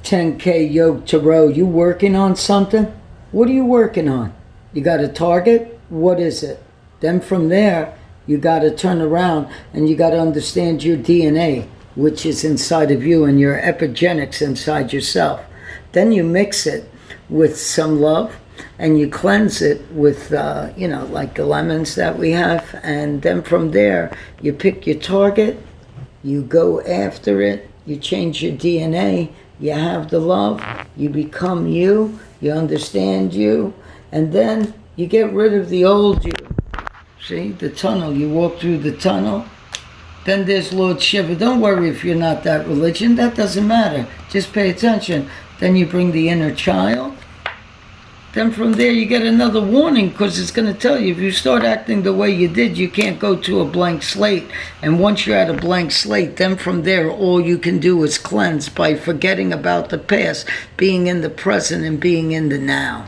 10K Yuj Tarot, you working on something? What are you working on? You got a target? What is it? Then from there, you got to turn around and you got to understand your DNA, which is inside of you, and your epigenetics inside yourself. Then you mix it with some love and you cleanse it with, like the lemons that we have. And then from there, you pick your target, you go after it, you change your DNA, you have the love, you become you, you understand you, and then you get rid of the old you. See, the tunnel, you walk through the tunnel. Then there's Lord Shiva. Don't worry if you're not that religion, that doesn't matter. Just pay attention. Then you bring the inner child. Then from there you get another warning, because it's going to tell you if you start acting the way you did, you can't go to a blank slate. And once you're at a blank slate, then from there all you can do is cleanse by forgetting about the past, being in the present and being in the now.